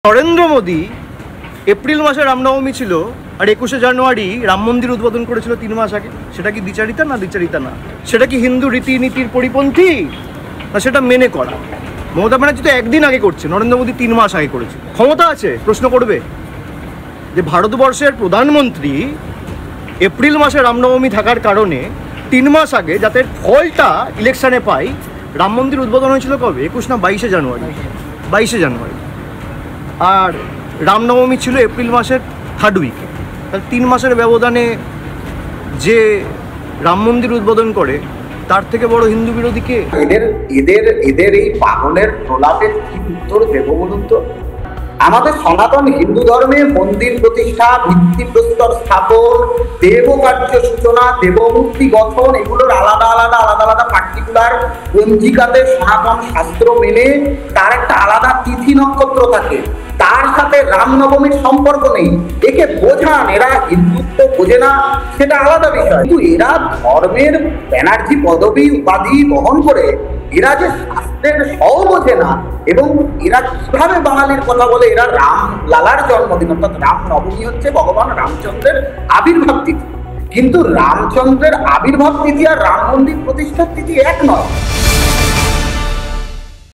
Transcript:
Narendra Modi April মাসে রামনবমী ছিল আর 21শে জানুয়ারি রাম মন্দির উদ্বোধন করেছিল 3 মাস আগে। সেটা কি দ্বিচারিতা না দ্বিচারিতা না? সেটা কি হিন্দু রীতিনীতির পরিপন্থী না সেটা মেনে করা? মমতা ব্যানার্জি তো একদিন আগে করছে, নরেন্দ্র মোদী 3 মাস আগে করেছে। ক্ষমতা আছে প্রশ্ন করবে যে ভারতবর্ষের প্রধানমন্ত্রী এপ্রিল মাসে রামনবমী থাকার কারণে 3 মাস আগে যাতে ফলটা ইলেকশনে পাই। রাম মন্দির উদ্বোধন হয়েছিল কবে? 21 না 22শে জানুয়ারি? 22শে জানুয়ারি। আর রামনবমী ছিল এপ্রিল মাসের 3rd উইকে। তাহলে 3 মাসের ব্যবধানে যে রাম মন্দির উদ্বোধন করে তার থেকে বড় হিন্দু বিরোধী কে? এদের এই পাগলের প্রলাপের কি উত্তর দেব বলুন তো? আমাদের সনাতন হিন্দু ধর্মে মন্দির প্রতিষ্ঠা, ভিত্তিপ্রস্তর স্থাপন, দেবকার্য সূচনা, দেবমূর্তি গঠন, এগুলোর আলাদা আলাদা পার্টিকুলার পঞ্জিকাতে সনাতন শাস্ত্র মেনে তার একটা আলাদা তিথি নক্ষত্র থাকে। তার সাথে রামনবমীর সম্পর্ক নেই। একে বোঝান, এরা হিন্দুত্ব বোঝে না সেটা আলাদা বিষয়, কিন্তু এরা ধর্মের ব্যানার্জি পদবী উপাধি বহন করে এরা যে শাস্ত্রের সও বোঝে না এবং এরা কিভাবে বাঙালির কথা বলে। এরা রাম লালার জন্মদিন অর্থাৎ রাম নবমী হচ্ছে ভগবান রামচন্দ্রের আবির্ভাব তিথি, কিন্তু রামচন্দ্রের আবির্ভাব তিথি আর রাম মন্দির প্রতিষ্ঠার তিথি এক নয়।